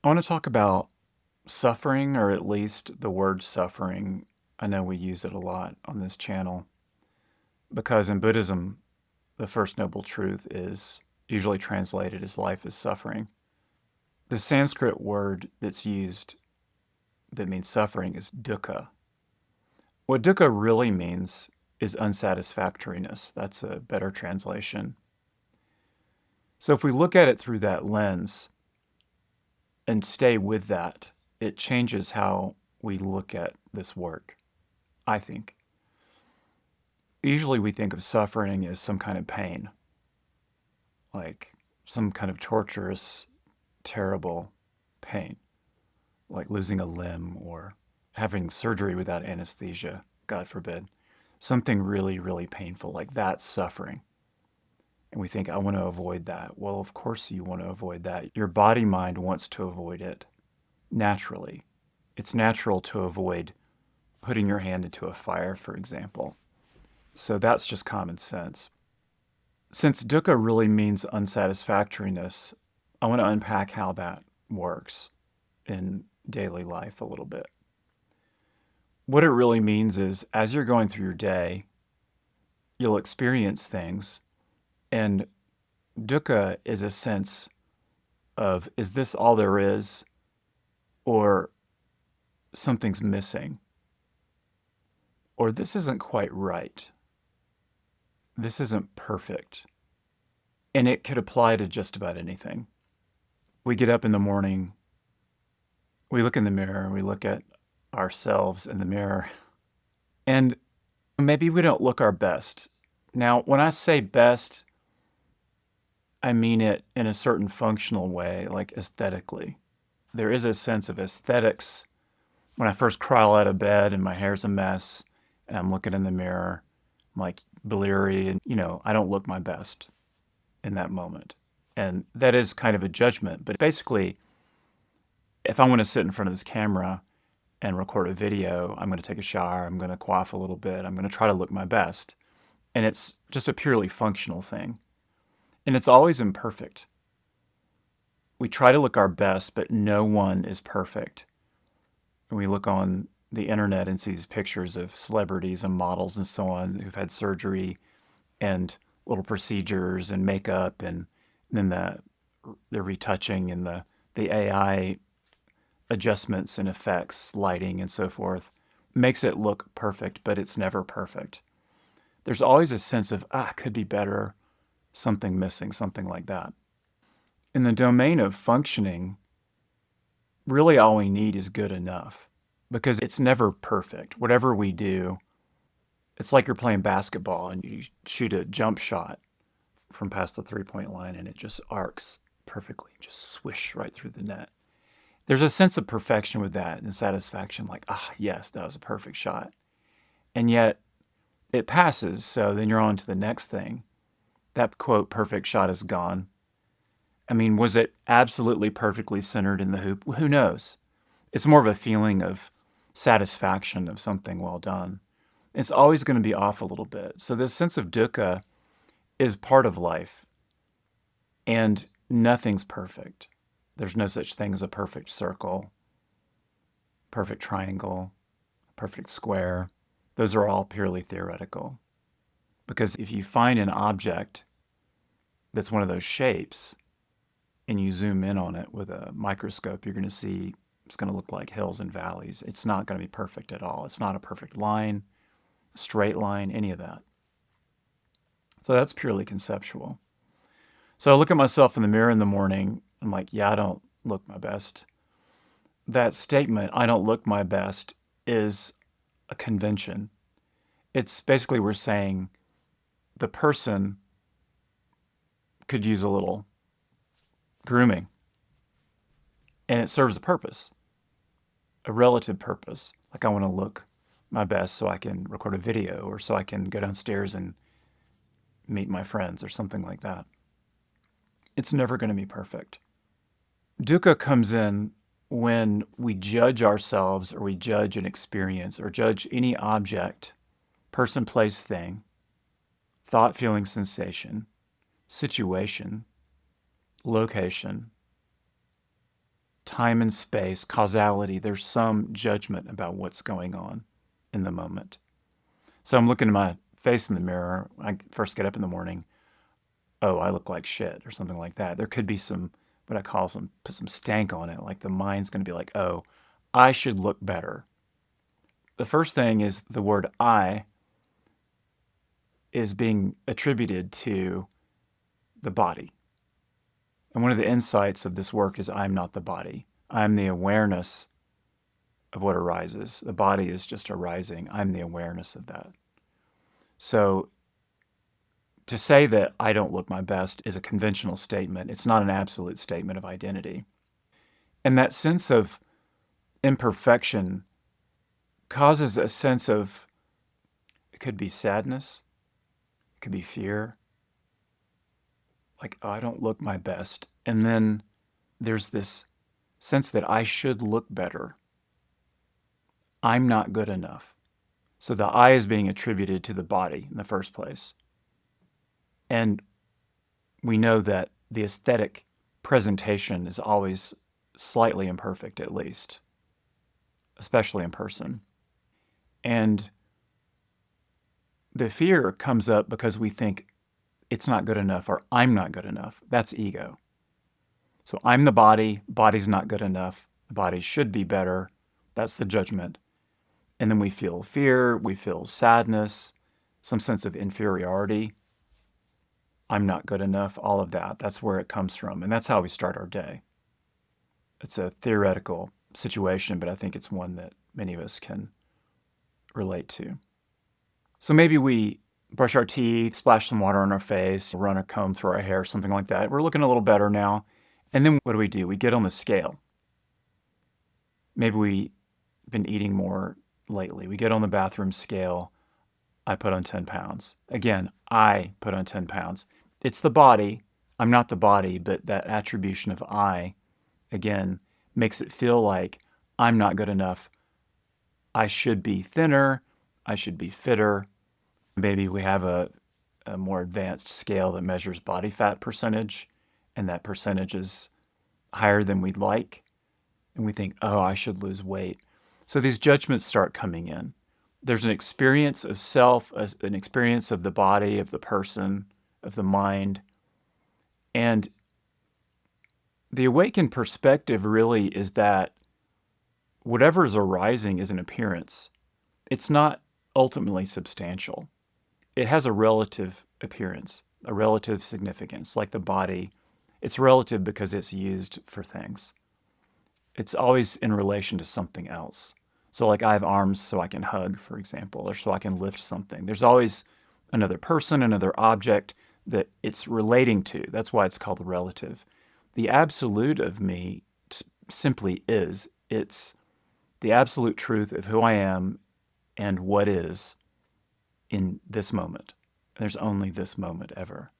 I want to talk about suffering, or at least the word suffering. I know we use it a lot on this channel because in Buddhism, the first noble truth is usually translated as life is suffering. The Sanskrit word that's used that means suffering is dukkha. What dukkha really means is unsatisfactoriness. That's a better translation. So if we look at it through that lens and stay with that, it changes how we look at this work, I think. Usually we think of suffering as some kind of pain, like some kind of torturous, terrible pain, like losing a limb or having surgery without anesthesia, God forbid. Something really, really painful, like that's suffering. And we think, I want to avoid that. Well, of course you want to avoid that. Your body mind wants to avoid it naturally. It's natural to avoid putting your hand into a fire, for example. So that's just common sense. Since dukkha really means unsatisfactoriness, I want to unpack how that works in daily life a little bit. What it really means is as you're going through your day, you'll experience things, and dukkha is a sense of, is this all there is, or something's missing, or this isn't quite right. This isn't perfect. And it could apply to just about anything. We get up in the morning, we look in the mirror, we look at ourselves in the mirror, and maybe we don't look our best. Now, when I say best, I mean it in a certain functional way, like aesthetically. There is a sense of aesthetics when I first crawl out of bed and my hair's a mess and I'm looking in the mirror, I'm like bleary, and I don't look my best in that moment. And that is kind of a judgment, but basically, if I want to sit in front of this camera and record a video, I'm going to take a shower, I'm going to coif a little bit, I'm going to try to look my best. And it's just a purely functional thing. And it's always imperfect. We try to look our best, but no one is perfect. And we look on the internet and see these pictures of celebrities and models and so on who've had surgery and little procedures and makeup, and then the retouching and the AI adjustments and effects, lighting and so forth, makes it look perfect, but it's never perfect. There's always a sense of, could be better, something missing, something like that. In the domain of functioning, really all we need is good enough, because it's never perfect. Whatever we do, it's like you're playing basketball and you shoot a jump shot from past the three-point line and it just arcs perfectly, just swish right through the net. There's a sense of perfection with that and satisfaction, like, yes, that was a perfect shot. And yet it passes, so then you're on to the next thing. That, quote, perfect shot is gone. I mean, was it absolutely perfectly centered in the hoop? Who knows? It's more of a feeling of satisfaction of something well done. It's always going to be off a little bit. So this sense of dukkha is part of life, and nothing's perfect. There's no such thing as a perfect circle, perfect triangle, perfect square. Those are all purely theoretical. Because if you find an object that's one of those shapes and you zoom in on it with a microscope, you're going to see it's going to look like hills and valleys. It's not going to be perfect at all. It's not a perfect line, straight line, any of that. So that's purely conceptual. So I look at myself in the mirror in the morning. I'm like, I don't look my best. That statement, I don't look my best, is a convention. It's basically we're saying the person could use a little grooming. And it serves a purpose, a relative purpose. Like I want to look my best so I can record a video, or so I can go downstairs and meet my friends or something like that. It's never going to be perfect. Dukkha comes in when we judge ourselves, or we judge an experience, or judge any object, person, place, thing, thought, feeling, sensation, situation, location, time and space, causality. There's some judgment about what's going on in the moment. So I'm looking at my face in the mirror. I first get up in the morning. Oh, I look like shit or something like that. There could be some, what I call put some stank on it. Like the mind's going to be like, oh, I should look better. The first thing is the word I is being attributed to the body. And one of the insights of this work is I'm not the body. I'm the awareness of what arises. The body is just arising. I'm the awareness of that. So to say that I don't look my best is a conventional statement. It's not an absolute statement of identity. And that sense of imperfection causes a sense of, it could be sadness, it could be fear, like, oh, I don't look my best. And then there's this sense that I should look better. I'm not good enough. So the I is being attributed to the body in the first place. And we know that the aesthetic presentation is always slightly imperfect, at least, especially in person. And the fear comes up because we think it's not good enough or I'm not good enough. That's ego. So I'm the body, body's not good enough, the body should be better. That's the judgment. And then we feel fear, we feel sadness, some sense of inferiority. I'm not good enough, all of that. That's where it comes from. And that's how we start our day. It's a theoretical situation, but I think it's one that many of us can relate to. So maybe we brush our teeth, splash some water on our face, run a comb through our hair, something like that. We're looking a little better now. And then what do? We get on the scale. Maybe we've been eating more lately. We get on the bathroom scale. I put on 10 pounds. Again, I put on 10 pounds. It's the body. I'm not the body, but that attribution of I, again, makes it feel like I'm not good enough. I should be thinner. I should be fitter. Maybe we have a more advanced scale that measures body fat percentage, and that percentage is higher than we'd like. And we think, oh, I should lose weight. So these judgments start coming in. There's an experience of self, an experience of the body, of the person, of the mind. And the awakened perspective really is that whatever is arising is an appearance. It's not ultimately substantial. It has a relative appearance, a relative significance, like the body. It's relative because it's used for things. It's always in relation to something else. So like I have arms so I can hug, for example, or so I can lift something. There's always another person, another object that it's relating to. That's why it's called relative. The absolute of me simply is. It's the absolute truth of who I am and what is in this moment. There's only this moment ever.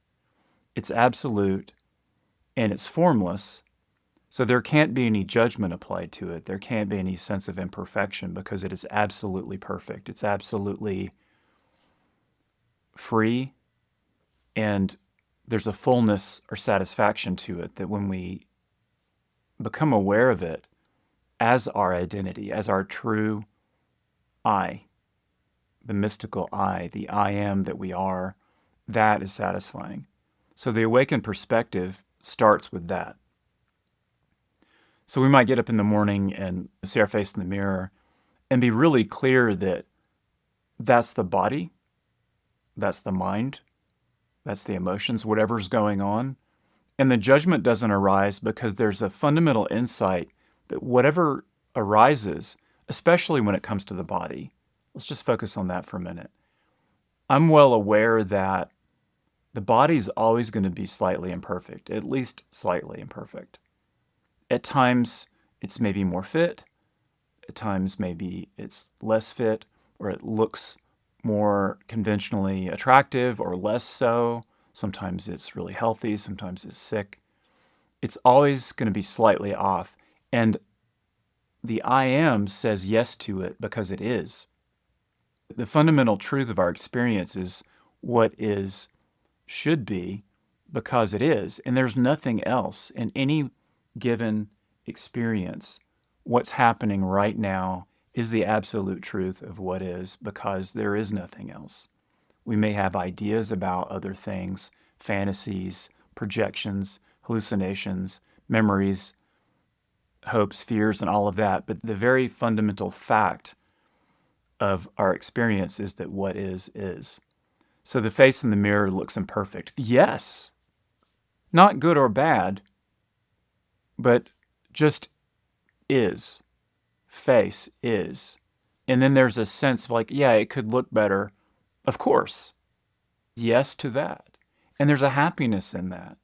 It's absolute and it's formless. So there can't be any judgment applied to it. There can't be any sense of imperfection because it is absolutely perfect. It's absolutely free, and there's a fullness or satisfaction to it that when we become aware of it as our identity, as our true I, the mystical I, the I am that we are, that is satisfying. So the awakened perspective starts with that. So we might get up in the morning and see our face in the mirror and be really clear that that's the body, that's the mind, that's the emotions, whatever's going on. And the judgment doesn't arise because there's a fundamental insight that whatever arises, especially when it comes to the body, let's just focus on that for a minute. I'm well aware that the body's always going to be slightly imperfect, at least slightly imperfect. At times, it's maybe more fit. At times, maybe it's less fit, or it looks more conventionally attractive or less so. Sometimes it's really healthy. Sometimes it's sick. It's always going to be slightly off. And the I am says yes to it because it is. The fundamental truth of our experience is what is should be because it is. And there's nothing else in any given experience, what's happening right now is the absolute truth of what is, because there is nothing else. We may have ideas about other things, fantasies, projections, hallucinations, memories, hopes, fears, and all of that, but the very fundamental fact of our experience is that what is is. So the face in the mirror looks imperfect. Yes, not good or bad, but just is. Face is. And then there's a sense of like, yeah, it could look better. Of course. Yes to that. And there's a happiness in that.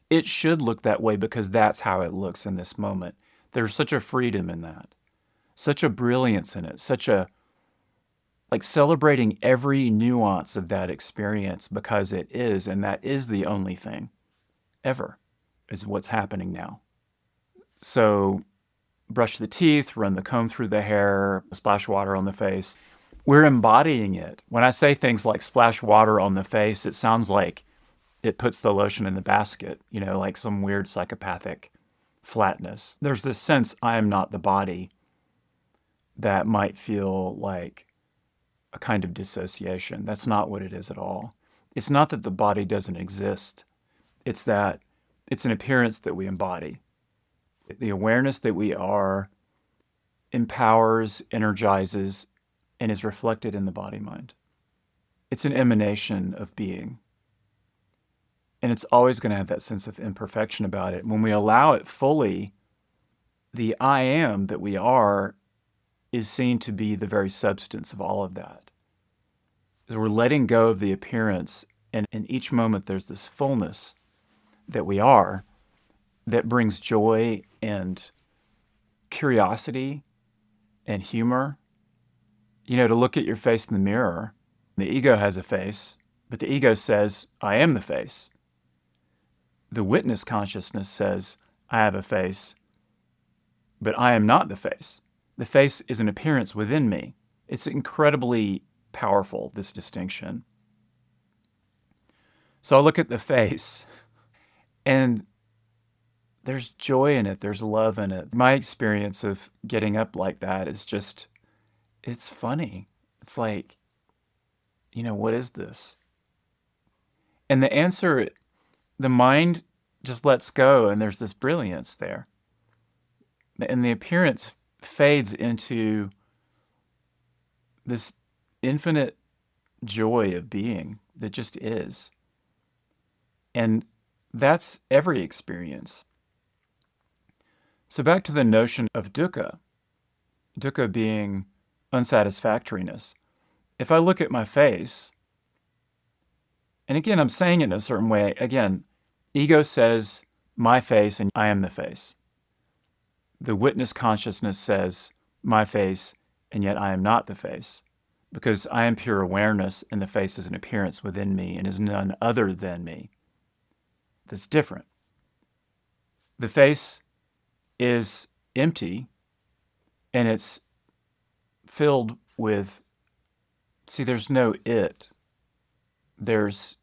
It should look that way because that's how it looks in this moment. There's such a freedom in that, such a brilliance in it, such a, like, celebrating every nuance of that experience because it is, and that is the only thing ever, is what's happening now. So brush the teeth, run the comb through the hair, splash water on the face. We're embodying it. When I say things like splash water on the face, it sounds like it puts the lotion in the basket, like some weird psychopathic flatness. There's this sense, I am not the body, that might feel like a kind of dissociation. That's not what it is at all. It's not that the body doesn't exist. It's that it's an appearance that we embody. The awareness that we are empowers, energizes, and is reflected in the body-mind. It's an emanation of being. And it's always going to have that sense of imperfection about it. When we allow it fully, the I am that we are is seen to be the very substance of all of that. So we're letting go of the appearance, and in each moment there's this fullness that we are that brings joy and curiosity and humor. To look at your face in the mirror, the ego has a face, but the ego says, I am the face. The witness consciousness says, I have a face, but I am not the face. The face is an appearance within me. It's incredibly powerful, this distinction. So I look at the face, and there's joy in it. There's love in it. My experience of getting up like that is just, it's funny. It's like, what is this? And the answer, the mind just lets go, and there's this brilliance there. And the appearance fades into this infinite joy of being that just is. And that's every experience. So back to the notion of dukkha, dukkha being unsatisfactoriness. If I look at my face, and again, I'm saying it in a certain way, again, ego says my face and I am the face. The witness consciousness says my face and yet I am not the face, because I am pure awareness and the face is an appearance within me and is none other than me. That's different. The face is empty and it's filled with, there's no it. There's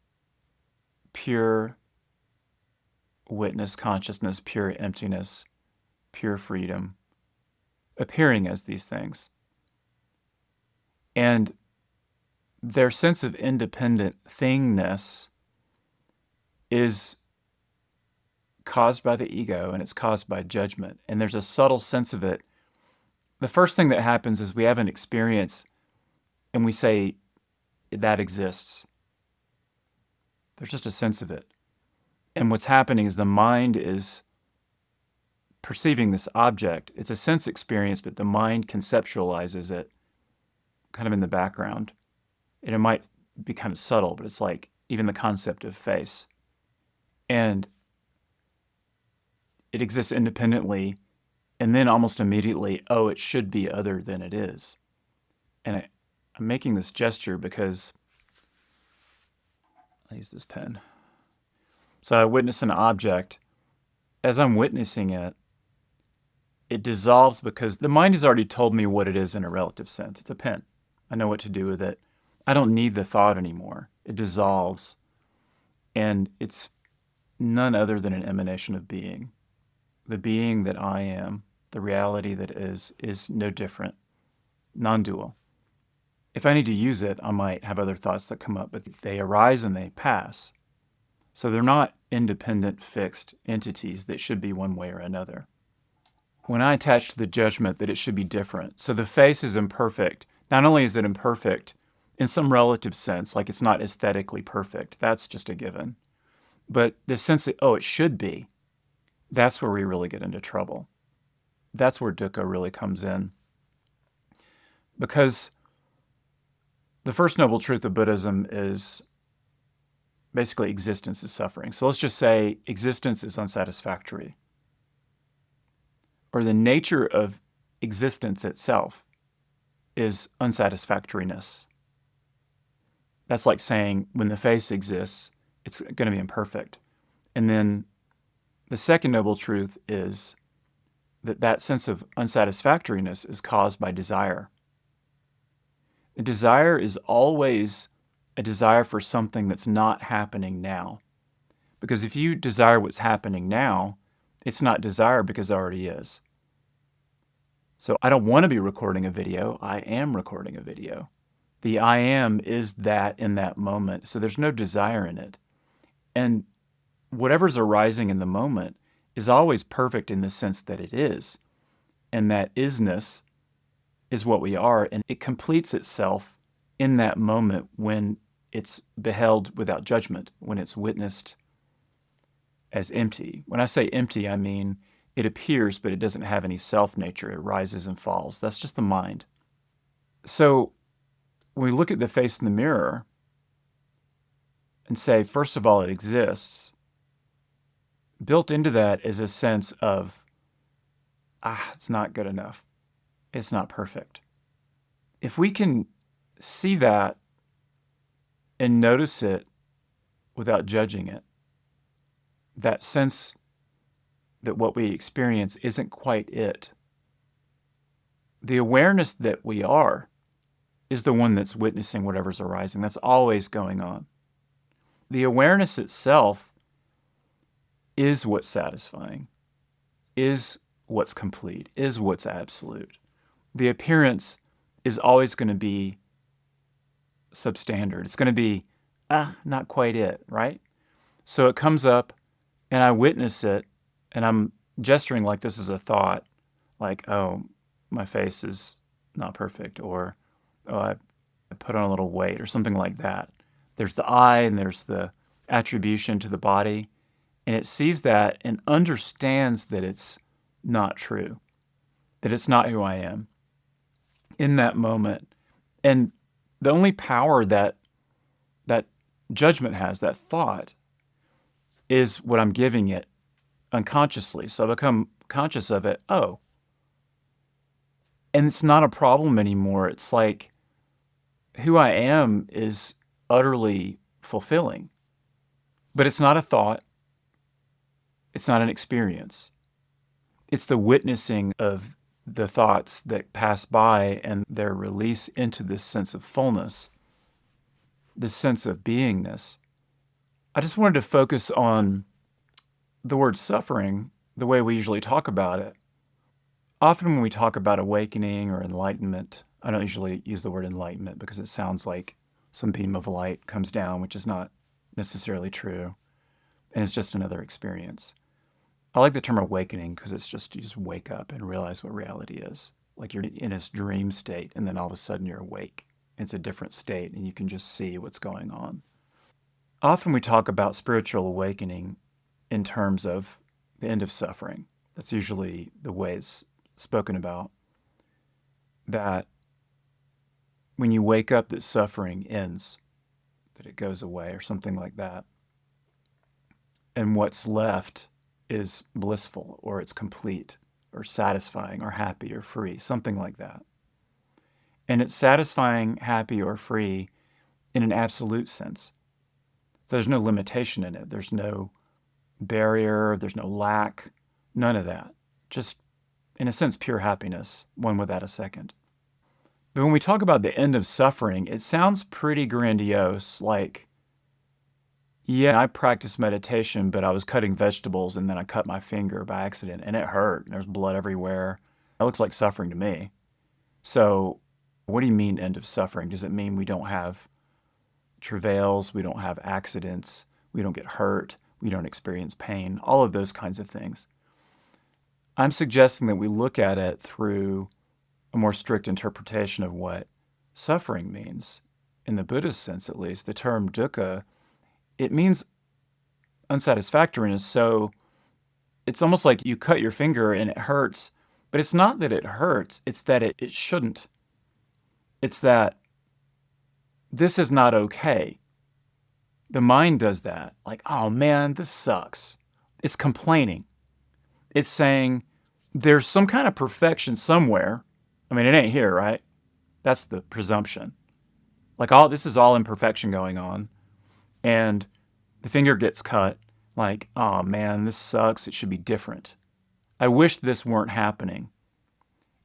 pure witness consciousness, pure emptiness, pure freedom, appearing as these things. And their sense of independent thingness is caused by the ego, and it's caused by judgment. And there's a subtle sense of it. The first thing that happens is we have an experience and we say, that exists. There's just a sense of it. And what's happening is the mind is perceiving this object. It's a sense experience, but the mind conceptualizes it kind of in the background. And it might be kind of subtle, but it's like even the concept of face. And it exists independently, and then almost immediately, it should be other than it is. And I'm making this gesture because I use this pen. So I witness an object. As I'm witnessing it, it dissolves because the mind has already told me what it is in a relative sense. It's a pen. I know what to do with it. I don't need the thought anymore. It dissolves, and it's none other than an emanation of being. the being that I am, the reality that is no different, non-dual. If I need to use it, I might have other thoughts that come up, but they arise and they pass. So they're not independent, fixed entities that should be one way or another. When I attach to the judgment that it should be different, so the face is imperfect, not only is it imperfect in some relative sense, like it's not aesthetically perfect, that's just a given, but the sense that, oh, it should be, that's where we really get into trouble. That's where dukkha really comes in. Because the first noble truth of Buddhism is basically existence is suffering. So let's just say existence is unsatisfactory, or the nature of existence itself is unsatisfactoriness. That's like saying when the face exists, it's going to be imperfect. And then the second noble truth is that that sense of unsatisfactoriness is caused by desire. The desire is always a desire for something that's not happening now. Because if you desire what's happening now, it's not desire because it already is. So I don't want to be recording a video. I am recording a video. The I am is that in that moment. So there's no desire in it. And whatever's arising in the moment is always perfect in the sense that it is. And that isness is what we are. And it completes itself in that moment when it's beheld without judgment, when it's witnessed as empty. When I say empty, I mean it appears, but it doesn't have any self-nature. It rises and falls. That's just the mind. So when we look at the face in the mirror and say, first of all, it exists, built into that is a sense of, it's not good enough. It's not perfect. If we can see that and notice it without judging it, that sense that what we experience isn't quite it, the awareness that we are is the one that's witnessing whatever's arising. That's always going on. The awareness itself is what's satisfying, is what's complete, is what's absolute. The appearance is always going to be substandard. It's going to be, not quite it, right? So it comes up and I witness it and I'm gesturing like this is a thought, like, oh, my face is not perfect, or, oh, I put on a little weight, or something like that. There's the I and there's the attribution to the body, and it sees that and understands that it's not true, that it's not who I am in that moment. And the only power that judgment has, that thought, is what I'm giving it unconsciously. So I become conscious of it. Oh. And it's not a problem anymore. It's like who I am is utterly fulfilling. But it's not a thought. It's not an experience. It's the witnessing of the thoughts that pass by and their release into this sense of fullness, this sense of beingness. I just wanted to focus on the word suffering the way we usually talk about it. Often when we talk about awakening or enlightenment, I don't usually use the word enlightenment because it sounds like some beam of light comes down, which is not necessarily true, and it's just another experience. I like the term awakening because it's just, you just wake up and realize what reality is. Like you're in this dream state and then all of a sudden you're awake. It's a different state and you can just see what's going on. Often we talk about spiritual awakening in terms of the end of suffering. That's usually the way it's spoken about. That when you wake up, that suffering ends, that it goes away or something like that. And what's left is blissful, or it's complete, or satisfying, or happy, or free, something like that. And it's satisfying, happy, or free in an absolute sense. So there's no limitation in it. There's no barrier, there's no lack, none of that. Just, in a sense, pure happiness, one without a second. But when we talk about the end of suffering, it sounds pretty grandiose, like Yeah, I practiced meditation, but I was cutting vegetables and then I cut my finger by accident and it hurt. There's blood everywhere. It looks like suffering to me. So, what do you mean end of suffering? Does it mean we don't have travails, we don't have accidents, we don't get hurt, we don't experience pain, all of those kinds of things? I'm suggesting that we look at it through a more strict interpretation of what suffering means. In the Buddhist sense, at least, the term dukkha, it means unsatisfactoriness. So it's almost like you cut your finger and it hurts, but it's not that it hurts, it's that it shouldn't. It's that this is not okay. The mind does that. Like, oh man, this sucks. It's complaining. It's saying there's some kind of perfection somewhere. I mean, it ain't here, right? That's the presumption. Like, all this is all imperfection going on. And the finger gets cut. Like, oh man, this sucks. It should be different. I wish this weren't happening.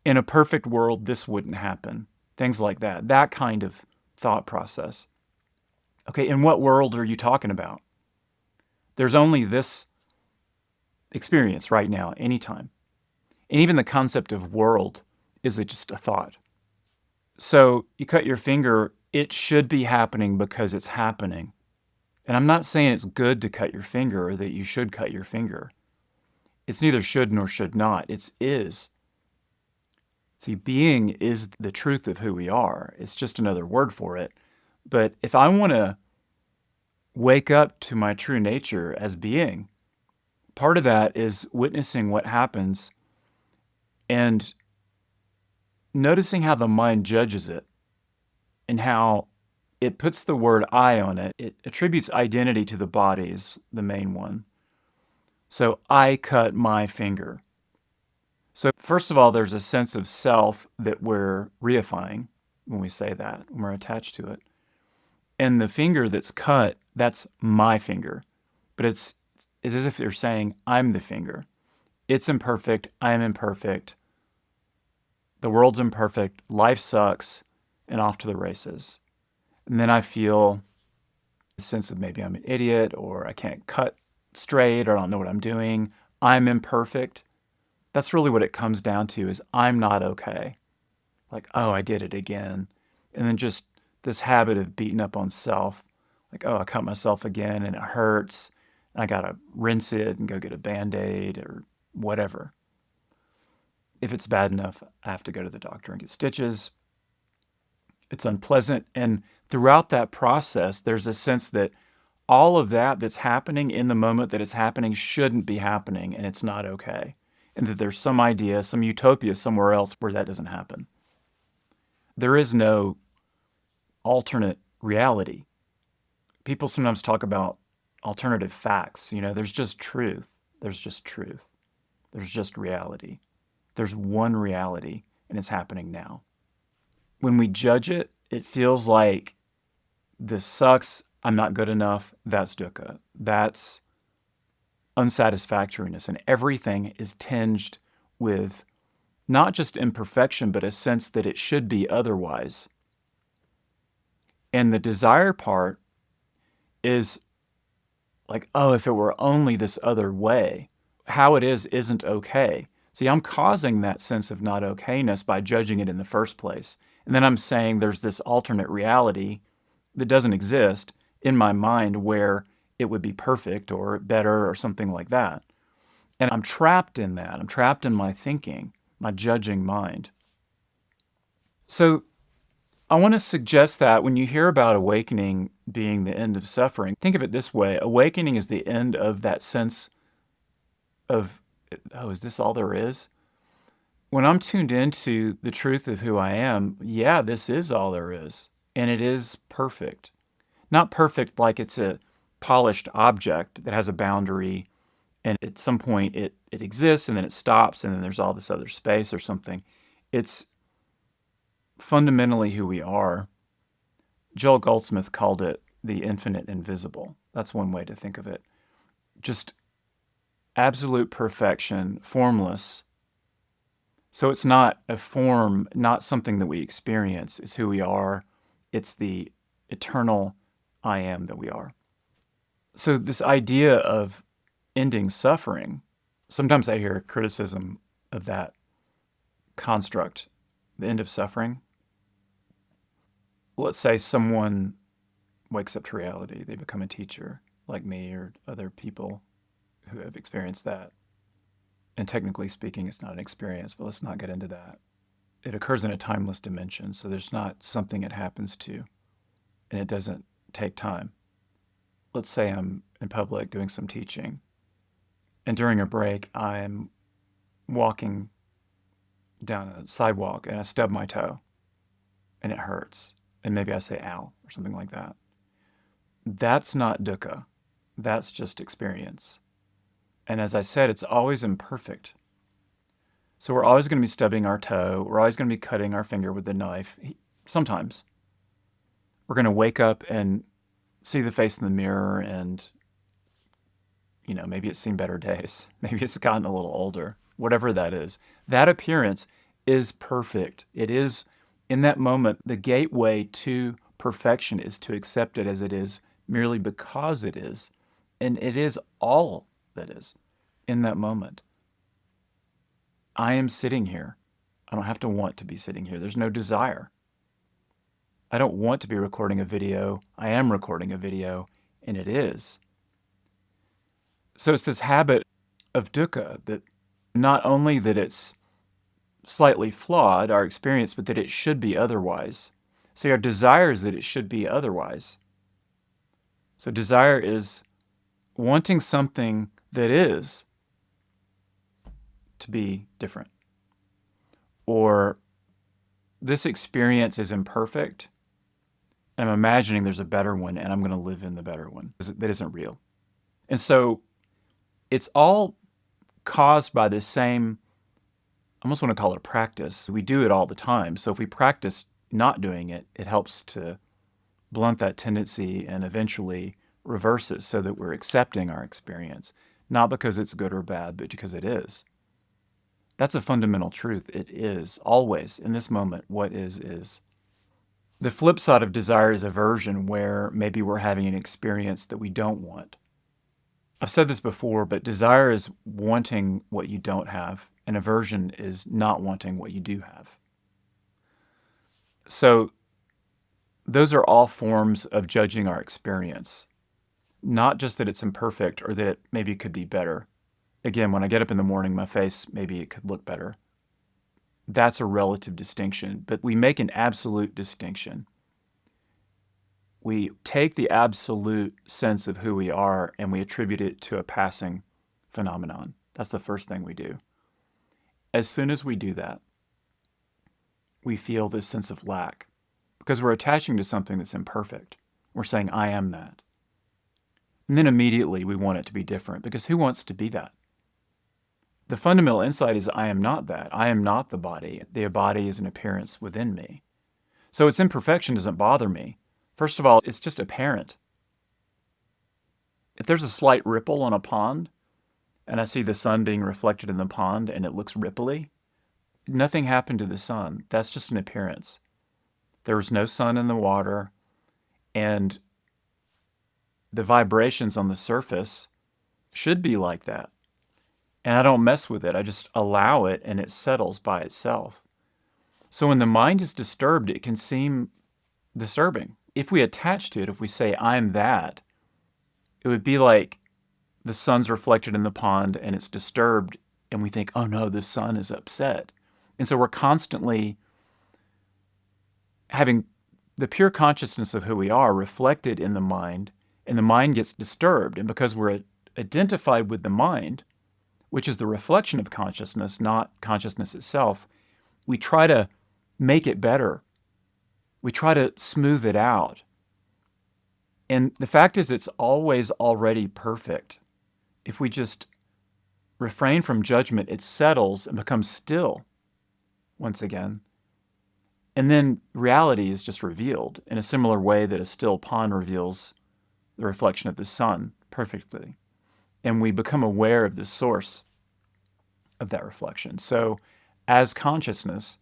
In a perfect world, this wouldn't happen. Things like that. That kind of thought process. Okay, in what world are you talking about? There's only this experience right now, anytime. And even the concept of world is just a thought. So you cut your finger, it should be happening because it's happening. And I'm not saying it's good to cut your finger or that you should cut your finger. It's neither should nor should not. It's is. See, being is the truth of who we are. It's just another word for it. But if I want to wake up to my true nature as being, part of that is witnessing what happens and noticing how the mind judges it and how it puts the word I on it. It attributes identity to the body is the main one. So I cut my finger. So first of all, there's a sense of self that we're reifying when we say that, when we're attached to it. And the finger that's cut, that's my finger. But it's as if you're saying, I'm the finger. It's imperfect. I'm imperfect. The world's imperfect. Life sucks. And off to the races. And then I feel a sense of maybe I'm an idiot or I can't cut straight or I don't know what I'm doing. I'm imperfect. That's really what it comes down to is I'm not okay. Like, oh, I did it again. And then just this habit of beating up on self. Like, oh, I cut myself again and it hurts. I got to rinse it and go get a Band-Aid or whatever. If it's bad enough, I have to go to the doctor and get stitches. It's unpleasant. And throughout that process, there's a sense that all of that that's happening in the moment that it's happening shouldn't be happening and it's not okay. And that there's some idea, some utopia somewhere else where that doesn't happen. There is no alternate reality. People sometimes talk about alternative facts. You know, there's just truth. There's just truth. There's just reality. There's one reality, and it's happening now. When we judge it, it feels like this sucks, I'm not good enough, that's dukkha. That's unsatisfactoriness, and everything is tinged with not just imperfection, but a sense that it should be otherwise. And the desire part is like, oh, if it were only this other way, how it is isn't okay. See, I'm causing that sense of not okayness by judging it in the first place. And then I'm saying there's this alternate reality that doesn't exist in my mind where it would be perfect or better or something like that. And I'm trapped in that. I'm trapped in my thinking, my judging mind. So I want to suggest that when you hear about awakening being the end of suffering, think of it this way. Awakening is the end of that sense of, oh, is this all there is? When I'm tuned into the truth of who I am, yeah, this is all there is. And it is perfect. Not perfect like it's a polished object that has a boundary and at some point it exists and then it stops and then there's all this other space or something. It's fundamentally who we are. Joel Goldsmith called it the infinite invisible. That's one way to think of it. Just absolute perfection, formless. So it's not a form, not something that we experience. It's who we are. It's the eternal I am that we are. So this idea of ending suffering, sometimes I hear criticism of that construct, the end of suffering. Let's say someone wakes up to reality, they become a teacher like me or other people who have experienced that. And technically speaking, it's not an experience, but let's not get into that. It occurs in a timeless dimension, so there's not something it happens to, and it doesn't take time. Let's say I'm in public doing some teaching, and during a break, I'm walking down a sidewalk and I stub my toe, and it hurts. And maybe I say ow or something like that. That's not dukkha. That's just experience. And as I said, it's always imperfect. So we're always going to be stubbing our toe. We're always going to be cutting our finger with a knife. Sometimes we're going to wake up and see the face in the mirror and, maybe it's seen better days. Maybe it's gotten a little older, whatever that is. That appearance is perfect. It is, in that moment, the gateway to perfection is to accept it as it is merely because it is. And it is all that is in that moment. I am sitting here. I don't have to want to be sitting here. There's no desire. I don't want to be recording a video. I am recording a video, and it is. So it's this habit of dukkha that not only that it's slightly flawed, our experience, but that it should be otherwise. So our desire is that it should be otherwise. So desire is wanting something that is to be different. Or this experience is imperfect, and I'm imagining there's a better one, and I'm going to live in the better one that isn't real. And so it's all caused by the same, I almost want to call it a practice. We do it all the time. So if we practice not doing it, it helps to blunt that tendency and eventually reverse it so that we're accepting our experience, not because it's good or bad, but because it is. That's a fundamental truth. It is always, in this moment, what is. The flip side of desire is aversion, where maybe we're having an experience that we don't want. I've said this before, but desire is wanting what you don't have, and aversion is not wanting what you do have. So those are all forms of judging our experience, not just that it's imperfect or that it maybe could be better. Again, when I get up in the morning, my face, maybe it could look better. That's a relative distinction, but we make an absolute distinction. We take the absolute sense of who we are and we attribute it to a passing phenomenon. That's the first thing we do. As soon as we do that, we feel this sense of lack because we're attaching to something that's imperfect. We're saying, I am that. And then immediately we want it to be different because who wants to be that? The fundamental insight is I am not that. I am not the body. The body is an appearance within me. So its imperfection doesn't bother me. First of all, it's just apparent. If there's a slight ripple on a pond, and I see the sun being reflected in the pond and it looks ripply, nothing happened to the sun. That's just an appearance. There was no sun in the water, and the vibrations on the surface should be like that. And I don't mess with it. I just allow it and it settles by itself. So when the mind is disturbed, it can seem disturbing. If we attach to it, if we say, I'm that, it would be like the sun's reflected in the pond and it's disturbed and we think, oh no, the sun is upset. And so we're constantly having the pure consciousness of who we are reflected in the mind, and the mind gets disturbed. And because we're identified with the mind, which is the reflection of consciousness, not consciousness itself, we try to make it better. We try to smooth it out. And the fact is, it's always already perfect. If we just refrain from judgment, it settles and becomes still once again. And then reality is just revealed in a similar way that a still pond reveals the reflection of the sun perfectly. And we become aware of the source of that reflection. So as consciousness,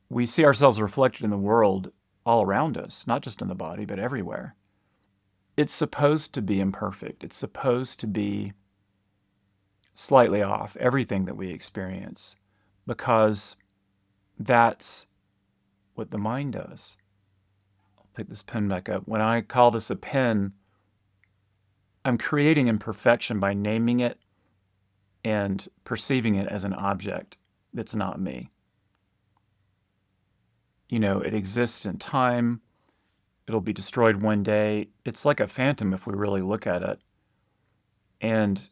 we see ourselves reflected in the world all around us, not just in the body, but everywhere. it's supposed to be imperfect. It's supposed to be slightly off, everything that we experience, because that's what the mind does. I'll pick this pen back up. When I call this a pen, I'm creating imperfection by naming it and perceiving it as an object that's not me. It exists in time. It'll be destroyed one day. It's like a phantom if we really look at it. And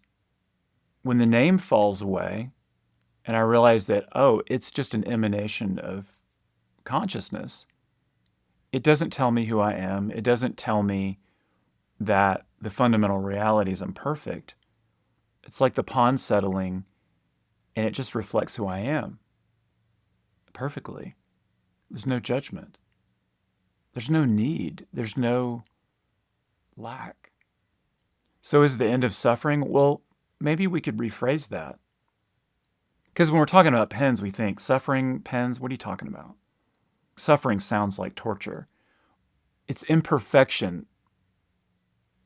when the name falls away, and I realize that, it's just an emanation of consciousness, it doesn't tell me who I am. It doesn't tell me that the fundamental reality is imperfect. It's like the pond settling, and it just reflects who I am perfectly. There's no judgment. There's no need. There's no lack. So is the end of suffering? Well, maybe we could rephrase that. Because when we're talking about pens, we think, suffering, pens, what are you talking about? Suffering sounds like torture. It's imperfection,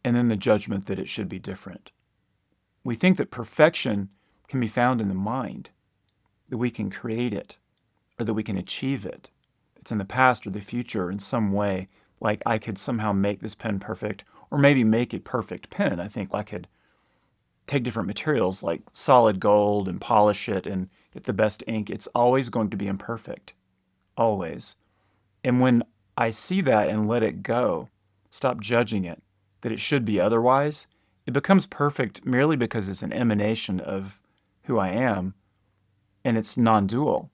and then the judgment that it should be different. We think that perfection can be found in the mind, that we can create it, or that we can achieve it. It's in the past or the future in some way, like I could somehow make this pen perfect, or maybe make a perfect pen. I think I could take different materials like solid gold and polish it and get the best ink. It's always going to be imperfect, always. And when I see that and let it go, stop judging it, that it should be otherwise, it becomes perfect merely because it's an emanation of who I am, and it's non-dual.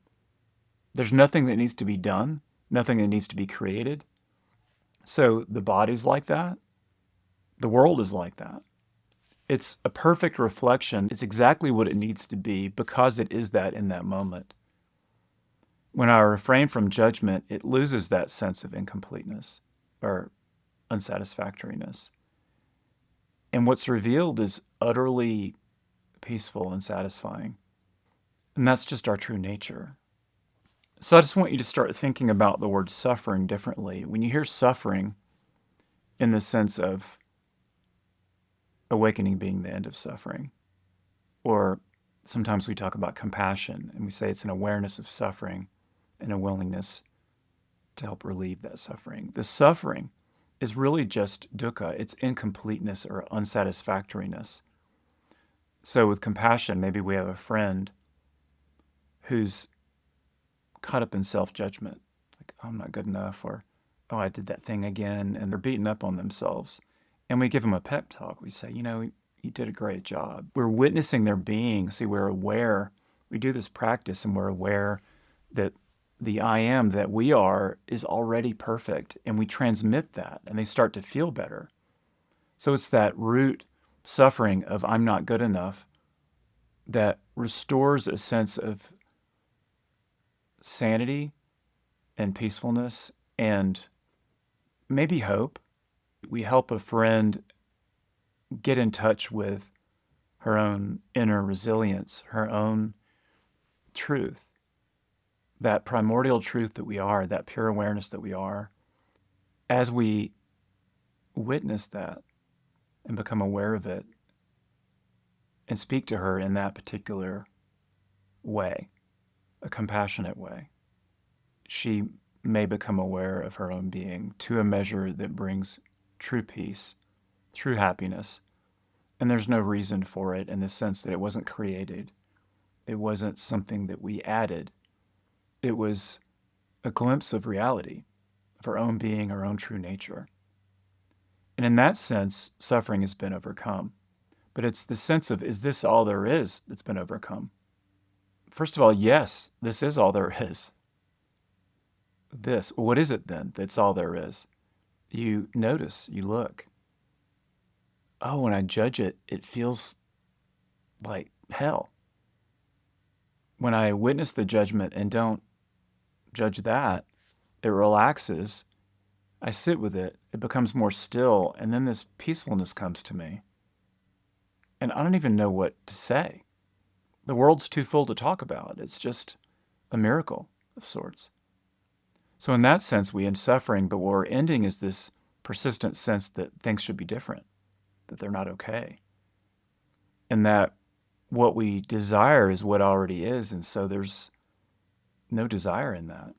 There's nothing that needs to be done, nothing that needs to be created. So the body's like that. The world is like that. It's a perfect reflection. It's exactly what it needs to be because it is that in that moment. When I refrain from judgment, it loses that sense of incompleteness or unsatisfactoriness. And what's revealed is utterly peaceful and satisfying. And that's just our true nature. So I just want you to start thinking about the word suffering differently. When you hear suffering in the sense of awakening being the end of suffering, or sometimes we talk about compassion and we say it's an awareness of suffering and a willingness to help relieve that suffering. The suffering is really just dukkha. It's incompleteness or unsatisfactoriness. So with compassion, maybe we have a friend who's caught up in self-judgment, like, I'm not good enough, or, I did that thing again, and they're beating up on themselves. And we give them a pep talk. We say, you did a great job. We're witnessing their being. See, we're aware. We do this practice, and we're aware that the I am that we are is already perfect, and we transmit that, and they start to feel better. So it's that root suffering of I'm not good enough that restores a sense of sanity and peacefulness and maybe hope. We help a friend get in touch with her own inner resilience, her own truth, that primordial truth that we are, that pure awareness that we are. As we witness that and become aware of it and speak to her in that particular way, a compassionate way, she may become aware of her own being to a measure that brings true peace, true happiness. And there's no reason for it in the sense that it wasn't created. It wasn't something that we added. It was a glimpse of reality, of our own being, our own true nature. And in that sense, suffering has been overcome. But it's the sense of, is this all there is that's been overcome? First of all, yes, this is all there is. What is it then that's all there is? You notice, you look. When I judge it, it feels like hell. When I witness the judgment and don't judge that, it relaxes. I sit with it. It becomes more still. And then this peacefulness comes to me. And I don't even know what to say. The world's too full to talk about. It's just a miracle of sorts. So in that sense, we end suffering, but what we're ending is this persistent sense that things should be different, that they're not okay, and that what we desire is what already is, and so there's no desire in that.